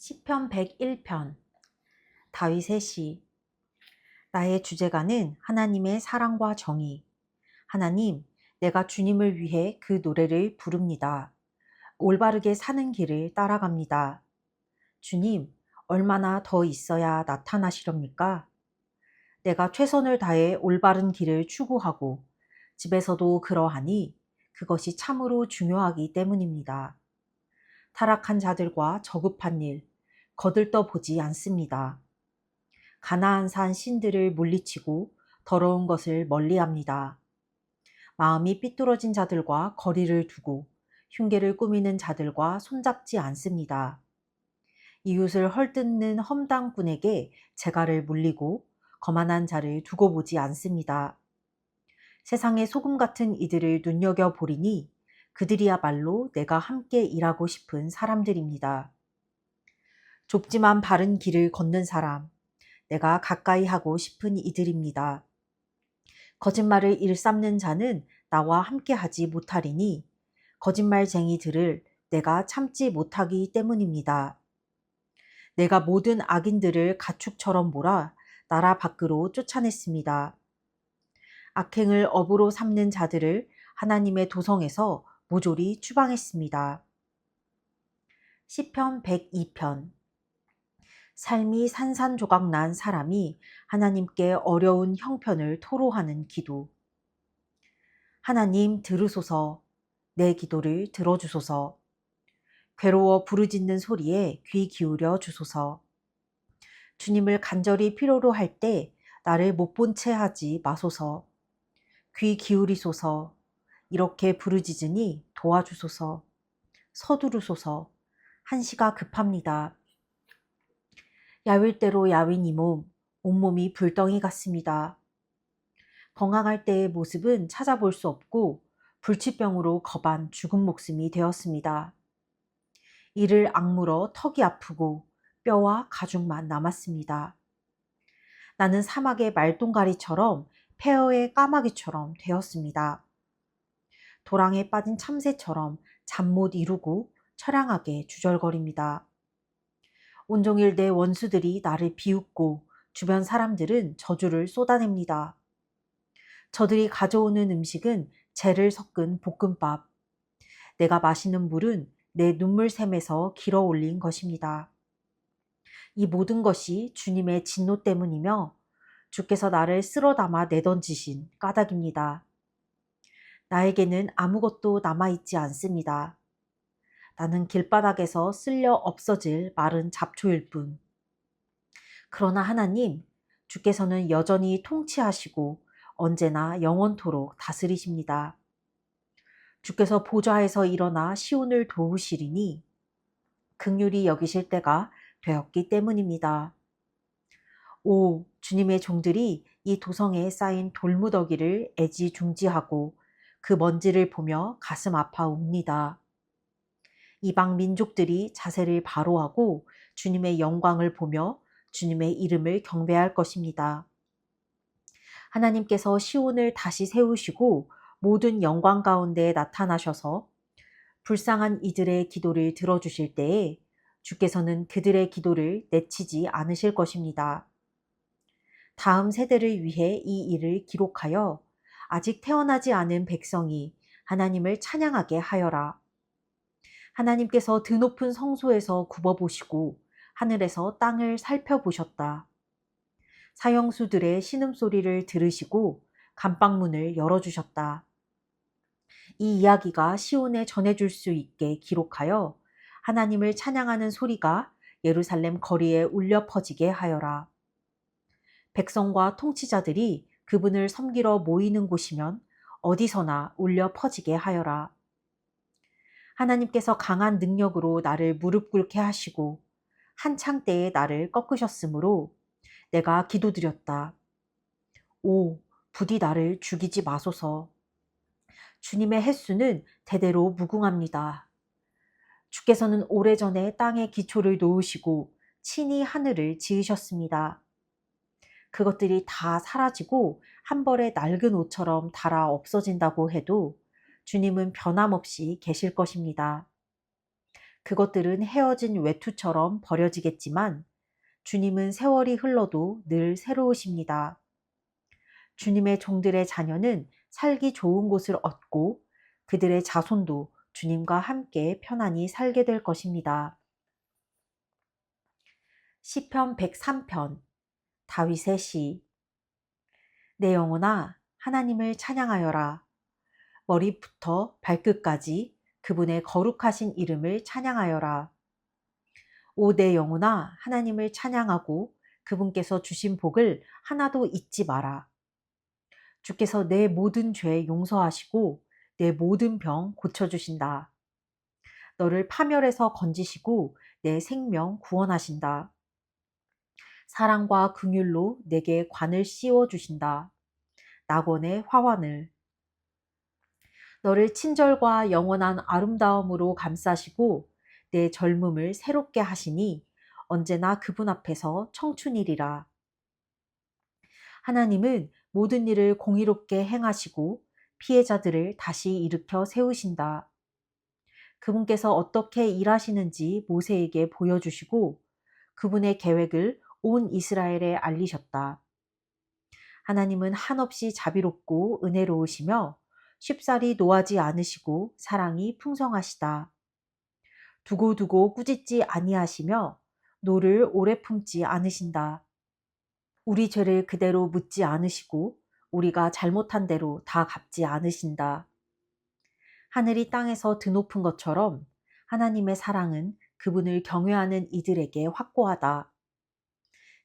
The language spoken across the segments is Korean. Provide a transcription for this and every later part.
시편 101편 다윗의 시. 나의 주제가는 하나님의 사랑과 정의. 하나님, 내가 주님을 위해 그 노래를 부릅니다. 올바르게 사는 길을 따라갑니다. 주님, 얼마나 더 있어야 나타나시렵니까? 내가 최선을 다해 올바른 길을 추구하고 집에서도 그러하니 그것이 참으로 중요하기 때문입니다. 타락한 자들과 저급한 일, 거들떠 보지 않습니다. 가나안 산 신들을 물리치고 더러운 것을 멀리합니다. 마음이 삐뚤어진 자들과 거리를 두고 흉계를 꾸미는 자들과 손잡지 않습니다. 이웃을 헐뜯는 험담꾼에게 재갈을 물리고 거만한 자를 두고 보지 않습니다. 세상의 소금 같은 이들을 눈여겨보리니 그들이야말로 내가 함께 일하고 싶은 사람들입니다. 좁지만 바른 길을 걷는 사람, 내가 가까이 하고 싶은 이들입니다. 거짓말을 일삼는 자는 나와 함께 하지 못하리니 거짓말쟁이들을 내가 참지 못하기 때문입니다. 내가 모든 악인들을 가축처럼 몰아 나라 밖으로 쫓아냈습니다. 악행을 업으로 삼는 자들을 하나님의 도성에서 모조리 추방했습니다. 시편 102편. 삶이 산산조각 난 사람이 하나님께 어려운 형편을 토로하는 기도. 하나님 들으소서, 내 기도를 들어주소서. 괴로워 부르짖는 소리에 귀 기울여 주소서. 주님을 간절히 필요로 할 때 나를 못 본 채 하지 마소서. 귀 기울이소서. 이렇게 부르짖으니 도와주소서. 서두르소서. 한시가 급합니다. 야윌 대로 야윈 이 몸, 온몸이 불덩이 같습니다. 건강할 때의 모습은 찾아볼 수 없고 불치병으로 겁한 죽은 목숨이 되었습니다. 이를 악물어 턱이 아프고 뼈와 가죽만 남았습니다. 나는 사막의 말똥가리처럼 폐허의 까마귀처럼 되었습니다. 도랑에 빠진 참새처럼 잠 못 이루고 처량하게 주절거립니다. 온종일 내 원수들이 나를 비웃고 주변 사람들은 저주를 쏟아냅니다. 저들이 가져오는 음식은 재를 섞은 볶음밥. 내가 마시는 물은 내 눈물샘에서 길어 올린 것입니다. 이 모든 것이 주님의 진노 때문이며 주께서 나를 쓸어 담아 내던지신 까닭입니다. 나에게는 아무것도 남아있지 않습니다. 나는 길바닥에서 쓸려 없어질 마른 잡초일 뿐. 그러나 하나님, 주께서는 여전히 통치하시고 언제나 영원토록 다스리십니다. 주께서 보좌에서 일어나 시온을 도우시리니 긍휼히 여기실 때가 되었기 때문입니다. 오, 주님의 종들이 이 도성에 쌓인 돌무더기를 애지중지하고 그 먼지를 보며 가슴 아파옵니다. 이방 민족들이 자세를 바로하고 주님의 영광을 보며 주님의 이름을 경배할 것입니다. 하나님께서 시온을 다시 세우시고 모든 영광 가운데 나타나셔서 불쌍한 이들의 기도를 들어주실 때에 주께서는 그들의 기도를 내치지 않으실 것입니다. 다음 세대를 위해 이 일을 기록하여 아직 태어나지 않은 백성이 하나님을 찬양하게 하여라. 하나님께서 드높은 성소에서 굽어보시고 하늘에서 땅을 살펴보셨다. 사형수들의 신음소리를 들으시고 감방문을 열어주셨다. 이 이야기가 시온에 전해줄 수 있게 기록하여 하나님을 찬양하는 소리가 예루살렘 거리에 울려 퍼지게 하여라. 백성과 통치자들이 그분을 섬기러 모이는 곳이면 어디서나 울려 퍼지게 하여라. 하나님께서 강한 능력으로 나를 무릎 꿇게 하시고 한창 때에 나를 꺾으셨으므로 내가 기도드렸다. 오, 부디 나를 죽이지 마소서. 주님의 햇수는 대대로 무궁합니다. 주께서는 오래전에 땅에 기초를 놓으시고 친히 하늘을 지으셨습니다. 그것들이 다 사라지고 한 벌의 낡은 옷처럼 닳아 없어진다고 해도 주님은 변함없이 계실 것입니다. 그것들은 헤어진 외투처럼 버려지겠지만 주님은 세월이 흘러도 늘 새로우십니다. 주님의 종들의 자녀는 살기 좋은 곳을 얻고 그들의 자손도 주님과 함께 편안히 살게 될 것입니다. 시편 103편 다윗의 시. 내 영혼아 하나님을 찬양하여라. 머리부터 발끝까지 그분의 거룩하신 이름을 찬양하여라. 오 내 영혼아 하나님을 찬양하고 그분께서 주신 복을 하나도 잊지 마라. 주께서 내 모든 죄 용서하시고 내 모든 병 고쳐주신다. 너를 파멸에서 건지시고 내 생명 구원하신다. 사랑과 긍휼로 내게 관을 씌워 주신다. 낙원의 화환을. 너를 친절과 영원한 아름다움으로 감싸시고 내 젊음을 새롭게 하시니 언제나 그분 앞에서 청춘이리라. 하나님은 모든 일을 공의롭게 행하시고 피해자들을 다시 일으켜 세우신다. 그분께서 어떻게 일하시는지 모세에게 보여주시고 그분의 계획을 온 이스라엘에 알리셨다. 하나님은 한없이 자비롭고 은혜로우시며 쉽사리 노하지 않으시고 사랑이 풍성하시다. 두고두고 꾸짖지 아니하시며 노를 오래 품지 않으신다. 우리 죄를 그대로 묻지 않으시고 우리가 잘못한 대로 다 갚지 않으신다. 하늘이 땅에서 드높은 것처럼 하나님의 사랑은 그분을 경외하는 이들에게 확고하다.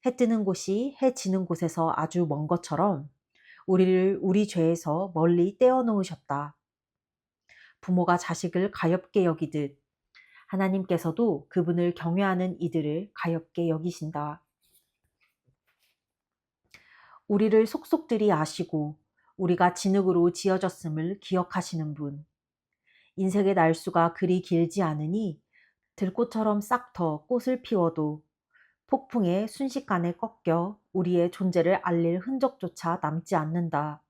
해 뜨는 곳이 해 지는 곳에서 아주 먼 것처럼 우리를 우리 죄에서 멀리 떼어 놓으셨다. 부모가 자식을 가엾게 여기듯 하나님께서도 그분을 경외하는 이들을 가엾게 여기신다. 우리를 속속들이 아시고 우리가 진흙으로 지어졌음을 기억하시는 분. 인생의 날수가 그리 길지 않으니 들꽃처럼 싹터 꽃을 피워도 폭풍에 순식간에 꺾여 우리의 존재를 알릴 흔적조차 남지 않는다.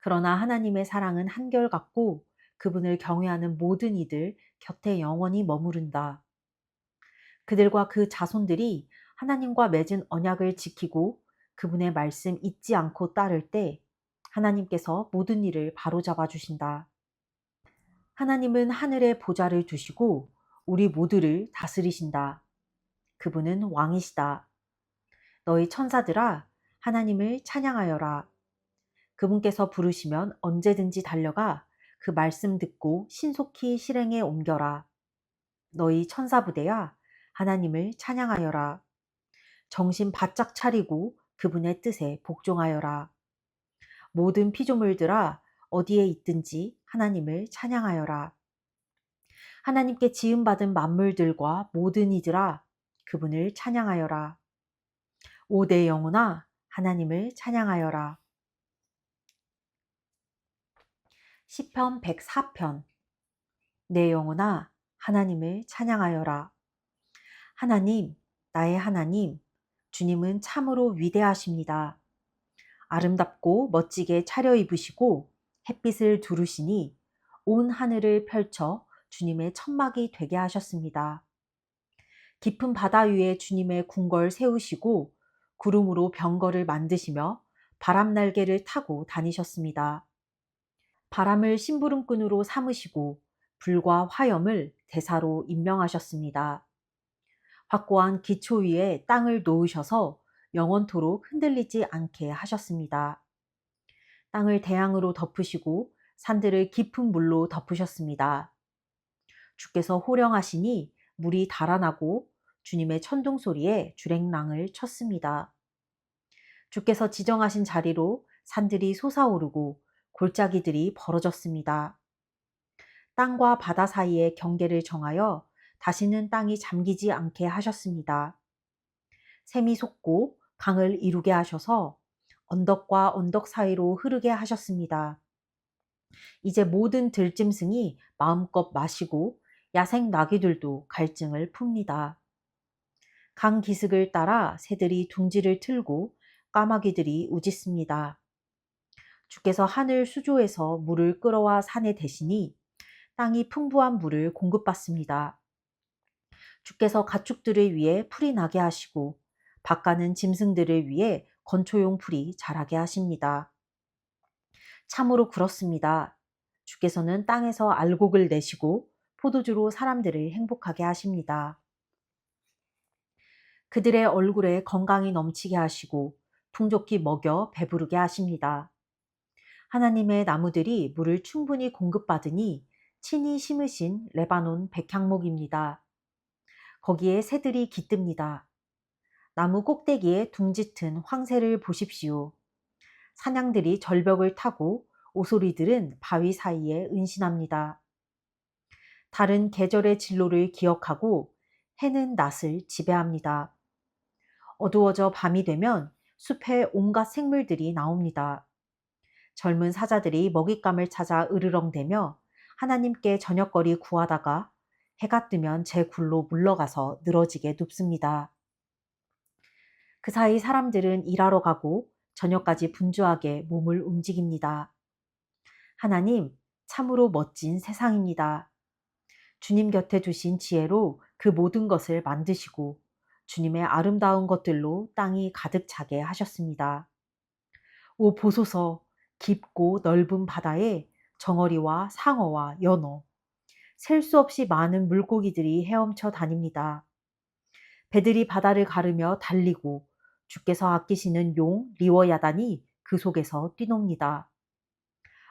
그러나 하나님의 사랑은 한결같고 그분을 경외하는 모든 이들 곁에 영원히 머무른다. 그들과 그 자손들이 하나님과 맺은 언약을 지키고 그분의 말씀 잊지 않고 따를 때 하나님께서 모든 일을 바로잡아 주신다. 하나님은 하늘에 보좌를 두시고 우리 모두를 다스리신다. 그분은 왕이시다. 너희 천사들아 하나님을 찬양하여라. 그분께서 부르시면 언제든지 달려가 그 말씀 듣고 신속히 실행에 옮겨라. 너희 천사부대야 하나님을 찬양하여라. 정신 바짝 차리고 그분의 뜻에 복종하여라. 모든 피조물들아 어디에 있든지 하나님을 찬양하여라. 하나님께 지음받은 만물들과 모든 이들아 그분을 찬양하여라. 오 내 영혼아 하나님을 찬양하여라. 시편 104편. 내 영혼아 하나님을 찬양하여라. 하나님, 나의 하나님, 주님은 참으로 위대하십니다. 아름답고 멋지게 차려입으시고 햇빛을 두르시니 온 하늘을 펼쳐 주님의 천막이 되게 하셨습니다. 깊은 바다 위에 주님의 궁궐 세우시고 구름으로 병거를 만드시며 바람 날개를 타고 다니셨습니다. 바람을 심부름꾼으로 삼으시고 불과 화염을 대사로 임명하셨습니다. 확고한 기초 위에 땅을 놓으셔서 영원토록 흔들리지 않게 하셨습니다. 땅을 대양으로 덮으시고 산들을 깊은 물로 덮으셨습니다. 주께서 호령하시니 물이 달아나고 주님의 천둥 소리에 주랭랑을 쳤습니다. 주께서 지정하신 자리로 산들이 솟아오르고 골짜기들이 벌어졌습니다. 땅과 바다 사이에 경계를 정하여 다시는 땅이 잠기지 않게 하셨습니다. 샘이 솟고 강을 이루게 하셔서 언덕과 언덕 사이로 흐르게 하셨습니다. 이제 모든 들짐승이 마음껏 마시고 야생 나귀들도 갈증을 풉니다. 강 기슭을 따라 새들이 둥지를 틀고 까마귀들이 우짖습니다. 주께서 하늘 수조에서 물을 끌어와 산에 대시니 땅이 풍부한 물을 공급받습니다. 주께서 가축들을 위해 풀이 나게 하시고 밭 가는 짐승들을 위해 건초용 풀이 자라게 하십니다. 참으로 그렇습니다. 주께서는 땅에서 알곡을 내시고 포도주로 사람들을 행복하게 하십니다. 그들의 얼굴에 건강이 넘치게 하시고 풍족히 먹여 배부르게 하십니다. 하나님의 나무들이 물을 충분히 공급받으니 친히 심으신 레바논 백향목입니다. 거기에 새들이 깃듭니다. 나무 꼭대기에 둥짙은 황새를 보십시오. 사냥들이 절벽을 타고 오소리들은 바위 사이에 은신합니다. 달은 계절의 진로를 기억하고 해는 낮을 지배합니다. 어두워져 밤이 되면 숲에 온갖 생물들이 나옵니다. 젊은 사자들이 먹잇감을 찾아 으르렁대며 하나님께 저녁거리 구하다가 해가 뜨면 제 굴로 물러가서 늘어지게 눕습니다. 그 사이 사람들은 일하러 가고 저녁까지 분주하게 몸을 움직입니다. 하나님, 참으로 멋진 세상입니다. 주님 곁에 두신 지혜로 그 모든 것을 만드시고 주님의 아름다운 것들로 땅이 가득 차게 하셨습니다. 오 보소서, 깊고 넓은 바다에 정어리와 상어와 연어, 셀 수 없이 많은 물고기들이 헤엄쳐 다닙니다. 배들이 바다를 가르며 달리고 주께서 아끼시는 용 리워야단이 그 속에서 뛰놉니다.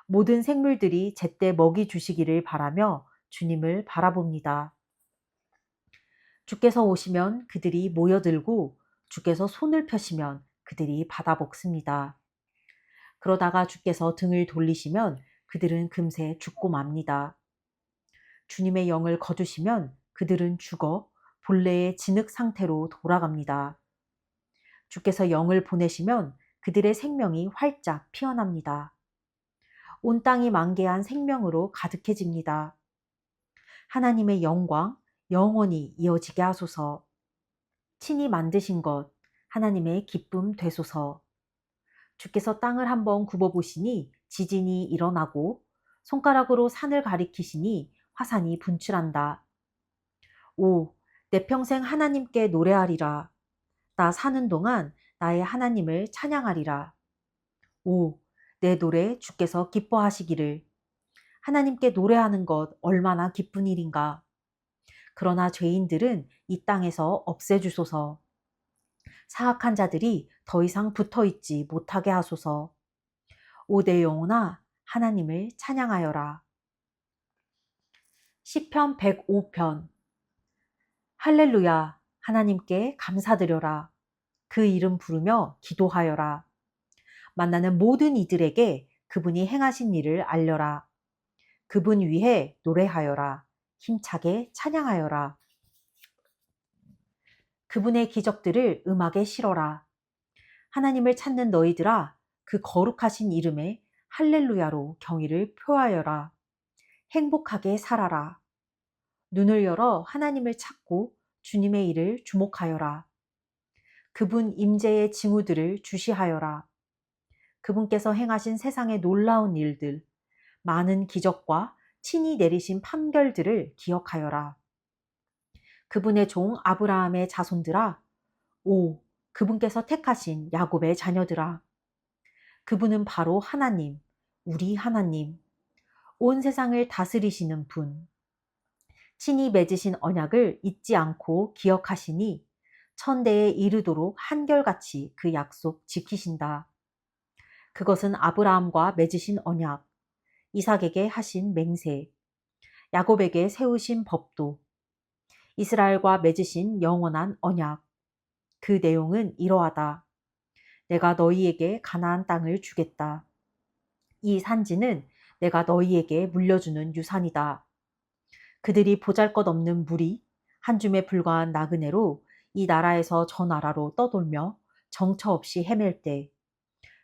모든 생물들이 제때 먹이 주시기를 바라며 주님을 바라봅니다. 주께서 오시면 그들이 모여들고 주께서 손을 펴시면 그들이 받아 먹습니다. 그러다가 주께서 등을 돌리시면 그들은 금세 죽고 맙니다. 주님의 영을 거두시면 그들은 죽어 본래의 진흙 상태로 돌아갑니다. 주께서 영을 보내시면 그들의 생명이 활짝 피어납니다. 온 땅이 만개한 생명으로 가득해집니다. 하나님의 영광 영원히 이어지게 하소서. 친히 만드신 것 하나님의 기쁨 되소서. 주께서 땅을 한번 굽어보시니 지진이 일어나고 손가락으로 산을 가리키시니 화산이 분출한다. 오, 내 평생 하나님께 노래하리라. 나 사는 동안 나의 하나님을 찬양하리라. 오, 내 노래 주께서 기뻐하시기를. 하나님께 노래하는 것 얼마나 기쁜 일인가. 그러나 죄인들은 이 땅에서 없애주소서. 사악한 자들이 더 이상 붙어 있지 못하게 하소서. 오 내 영혼아 하나님을 찬양하여라. 시편 105편. 할렐루야. 하나님께 감사드려라. 그 이름 부르며 기도하여라. 만나는 모든 이들에게 그분이 행하신 일을 알려라. 그분 위해 노래하여라. 힘차게 찬양하여라. 그분의 기적들을 음악에 실어라. 하나님을 찾는 너희들아, 그 거룩하신 이름에 할렐루야로 경의를 표하여라. 행복하게 살아라. 눈을 열어 하나님을 찾고 주님의 일을 주목하여라. 그분 임재의 징후들을 주시하여라. 그분께서 행하신 세상의 놀라운 일들, 많은 기적과 친히 내리신 판결들을 기억하여라. 그분의 종 아브라함의 자손들아, 오, 그분께서 택하신 야곱의 자녀들아. 그분은 바로 하나님, 우리 하나님, 온 세상을 다스리시는 분. 친히 맺으신 언약을 잊지 않고 기억하시니 천대에 이르도록 한결같이 그 약속 지키신다. 그것은 아브라함과 맺으신 언약, 이삭에게 하신 맹세, 야곱에게 세우신 법도, 이스라엘과 맺으신 영원한 언약. 그 내용은 이러하다. 내가 너희에게 가나안 땅을 주겠다. 이 산지는 내가 너희에게 물려주는 유산이다. 그들이 보잘것없는 무리, 한 줌에 불과한 나그네로 이 나라에서 저 나라로 떠돌며 정처 없이 헤맬 때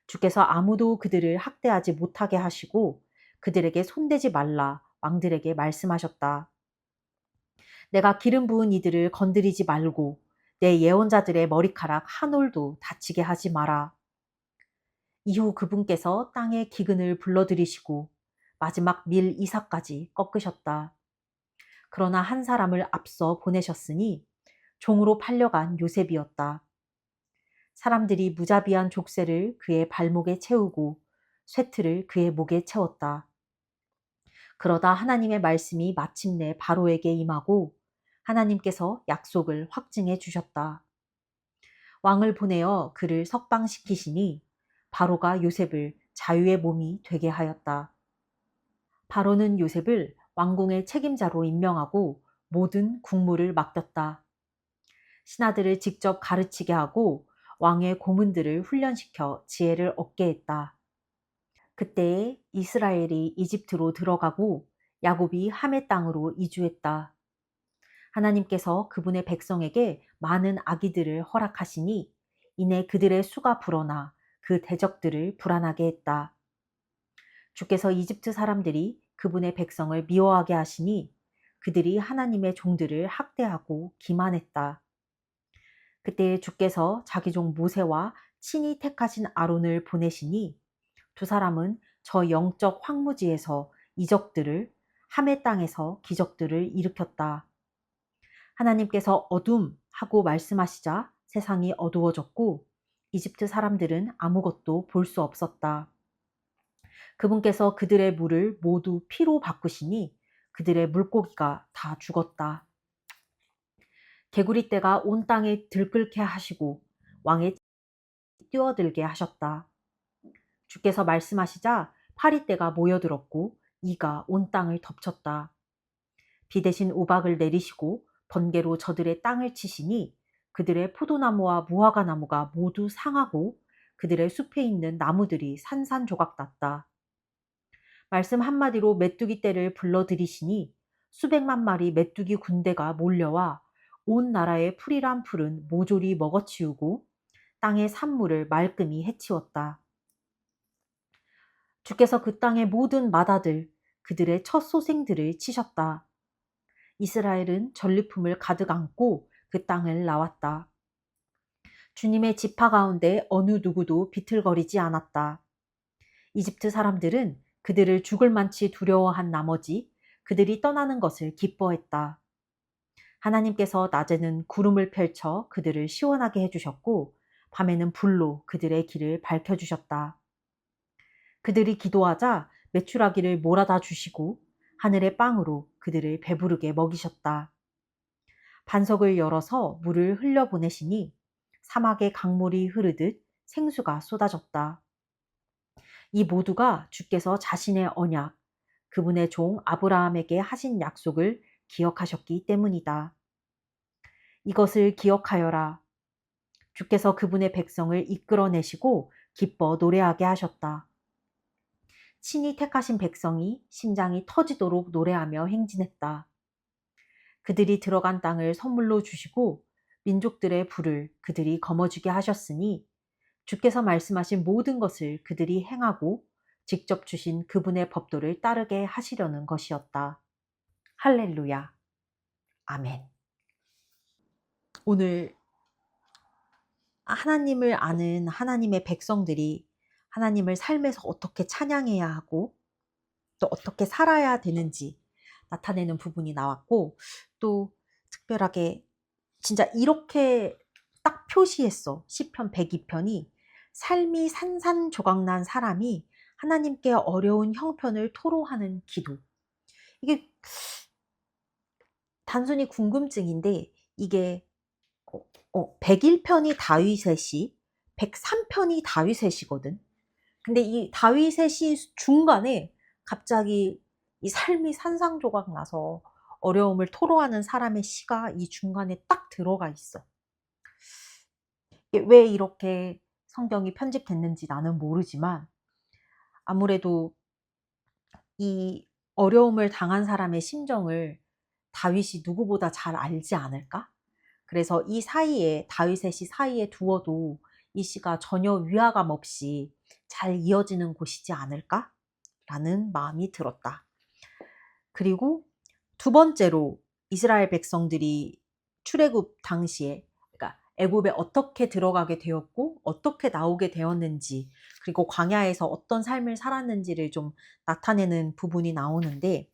주께서 아무도 그들을 학대하지 못하게 하시고 그들에게 손대지 말라 왕들에게 말씀하셨다. 내가 기름 부은 이들을 건드리지 말고 내 예언자들의 머리카락 한 올도 다치게 하지 마라. 이후 그분께서 땅의 기근을 불러들이시고 마지막 밀 이삭까지 꺾으셨다. 그러나 한 사람을 앞서 보내셨으니 종으로 팔려간 요셉이었다. 사람들이 무자비한 족쇄를 그의 발목에 채우고 쇠틀을 그의 목에 채웠다. 그러다 하나님의 말씀이 마침내 바로에게 임하고 하나님께서 약속을 확증해 주셨다. 왕을 보내어 그를 석방시키시니 바로가 요셉을 자유의 몸이 되게 하였다. 바로는 요셉을 왕궁의 책임자로 임명하고 모든 국무를 맡겼다. 신하들을 직접 가르치게 하고 왕의 고문들을 훈련시켜 지혜를 얻게 했다. 그때에 이스라엘이 이집트로 들어가고 야곱이 함의 땅으로 이주했다. 하나님께서 그분의 백성에게 많은 아기들을 허락하시니 이내 그들의 수가 불어나 그 대적들을 불안하게 했다. 주께서 이집트 사람들이 그분의 백성을 미워하게 하시니 그들이 하나님의 종들을 학대하고 기만했다. 그때 주께서 자기 종 모세와 친히 택하신 아론을 보내시니 두 사람은 저 영적 황무지에서 이적들을, 함의 땅에서 기적들을 일으켰다. 하나님께서 어둠 하고 말씀하시자 세상이 어두워졌고 이집트 사람들은 아무것도 볼 수 없었다. 그분께서 그들의 물을 모두 피로 바꾸시니 그들의 물고기가 다 죽었다. 개구리떼가 온 땅에 들끓게 하시고 왕의 뛰어들게 하셨다. 주께서 말씀하시자 파리떼가 모여들었고 이가 온 땅을 덮쳤다. 비 대신 우박을 내리시고 번개로 저들의 땅을 치시니 그들의 포도나무와 무화과나무가 모두 상하고 그들의 숲에 있는 나무들이 산산조각 났다. 말씀 한마디로 메뚜기 떼를 불러들이시니 수백만 마리 메뚜기 군대가 몰려와 온 나라의 풀이란 풀은 모조리 먹어치우고 땅의 산물을 말끔히 해치웠다. 주께서 그 땅의 모든 마다들, 그들의 첫 소생들을 치셨다. 이스라엘은 전리품을 가득 안고 그 땅을 나왔다. 주님의 지파 가운데 어느 누구도 비틀거리지 않았다. 이집트 사람들은 그들을 죽을 만치 두려워한 나머지 그들이 떠나는 것을 기뻐했다. 하나님께서 낮에는 구름을 펼쳐 그들을 시원하게 해주셨고 밤에는 불로 그들의 길을 밝혀주셨다. 그들이 기도하자 메추라기를 몰아다 주시고 하늘의 빵으로 그들을 배부르게 먹이셨다. 반석을 열어서 물을 흘려보내시니 사막의 강물이 흐르듯 생수가 쏟아졌다. 이 모두가 주께서 자신의 언약, 그분의 종 아브라함에게 하신 약속을 기억하셨기 때문이다. 이것을 기억하여라. 주께서 그분의 백성을 이끌어내시고 기뻐 노래하게 하셨다. 친히 택하신 백성이 심장이 터지도록 노래하며 행진했다. 그들이 들어간 땅을 선물로 주시고 민족들의 부를 그들이 거머쥐게 하셨으니 주께서 말씀하신 모든 것을 그들이 행하고 직접 주신 그분의 법도를 따르게 하시려는 것이었다. 할렐루야. 아멘. 오늘 하나님을 아는 하나님의 백성들이 하나님을 삶에서 어떻게 찬양해야 하고 또 어떻게 살아야 되는지 나타내는 부분이 나왔고 또 특별하게 진짜 이렇게 딱 표시했어. 시편 102편이 삶이 산산조각난 사람이 하나님께 어려운 형편을 토로하는 기도. 이게 단순히 궁금증인데 이게 101편이 다윗의 시, 103편이 다윗의 시거든. 근데 이 다윗의 시 중간에 갑자기 이 삶이 산산조각 나서 어려움을 토로하는 사람의 시가 이 중간에 딱 들어가 있어. 이게 왜 이렇게 성경이 편집됐는지 나는 모르지만 아무래도 이 어려움을 당한 사람의 심정을 다윗이 누구보다 잘 알지 않을까? 그래서 이 사이에 다윗의 시 사이에 두어도 이 시가 전혀 위화감 없이 잘 이어지는 곳이지 않을까? 라는 마음이 들었다. 그리고 두 번째로 이스라엘 백성들이 출애굽 당시에 그러니까 애굽에 어떻게 들어가게 되었고 어떻게 나오게 되었는지 그리고 광야에서 어떤 삶을 살았는지를 좀 나타내는 부분이 나오는데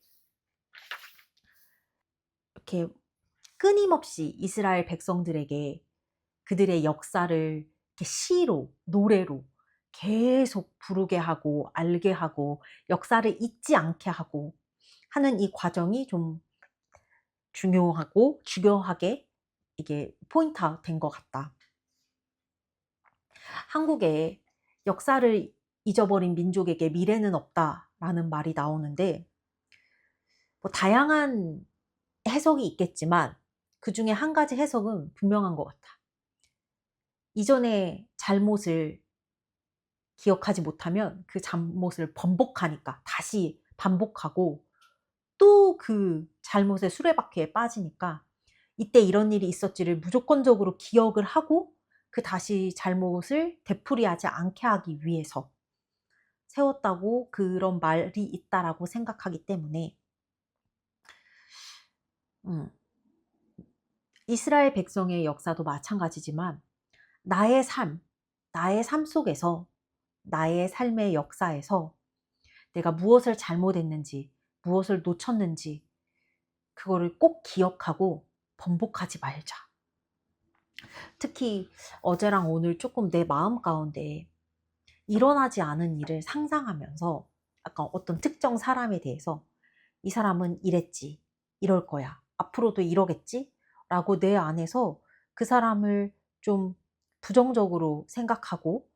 이렇게 끊임없이 이스라엘 백성들에게 그들의 역사를 이렇게 시로, 노래로 계속 부르게 하고 알게 하고 역사를 잊지 않게 하고 하는 이 과정이 좀 중요하고 중요하게 이게 포인트가 된 것 같다. 한국에 역사를 잊어버린 민족에게 미래는 없다라는 말이 나오는데 뭐 다양한 해석이 있겠지만 그 중에 한 가지 해석은 분명한 것 같아. 이전의 잘못을 기억하지 못하면 그 잘못을 번복하니까 다시 반복하고 또 그 잘못의 수레바퀴에 빠지니까 이때 이런 일이 있었지를 무조건적으로 기억을 하고 그 다시 잘못을 되풀이하지 않게 하기 위해서 세웠다고 그런 말이 있다라고 생각하기 때문에 음, 이스라엘 백성의 역사도 마찬가지지만 나의 나의 삶 속에서 나의 삶의 역사에서 내가 무엇을 잘못했는지 무엇을 놓쳤는지 그거를 꼭 기억하고 번복하지 말자. 특히 어제랑 오늘 조금 내 마음 가운데 일어나지 않은 일을 상상하면서 약간 어떤 특정 사람에 대해서 이 사람은 이랬지, 이럴 거야, 앞으로도 이러겠지? 라고 내 안에서 그 사람을 좀 부정적으로 생각하고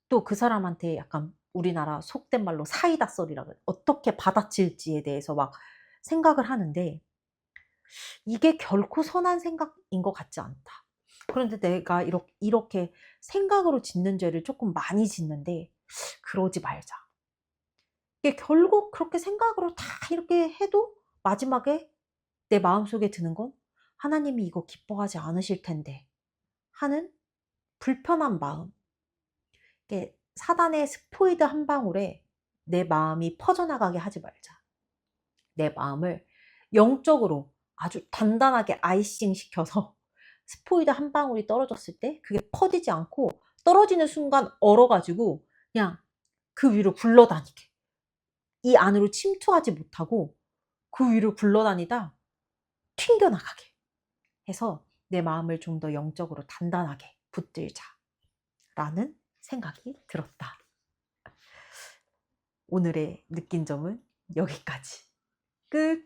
또 그 사람한테 약간 우리나라 속된 말로 사이다 썰이라고 어떻게 받아칠지에 대해서 막 생각을 하는데 이게 결코 선한 생각인 것 같지 않다. 그런데 내가 이렇게 생각으로 짓는 죄를 조금 많이 짓는데 그러지 말자. 이게 결국 그렇게 생각으로 다 이렇게 해도 마지막에 내 마음속에 드는 건 하나님이 이거 기뻐하지 않으실 텐데 하는 불편한 마음. 이게 사단의 스포이드 한 방울에 내 마음이 퍼져나가게 하지 말자. 내 마음을 영적으로 아주 단단하게 아이싱 시켜서 스포이드 한 방울이 떨어졌을 때 그게 퍼지지 않고 떨어지는 순간 얼어가지고 그냥 그 위로 굴러다니게 이 안으로 침투하지 못하고 그 위로 굴러다니다 튕겨나가게 해서 내 마음을 좀 더 영적으로 단단하게 붙들자라는 생각이 들었다. 오늘의 느낀 점은 여기까지. 끝.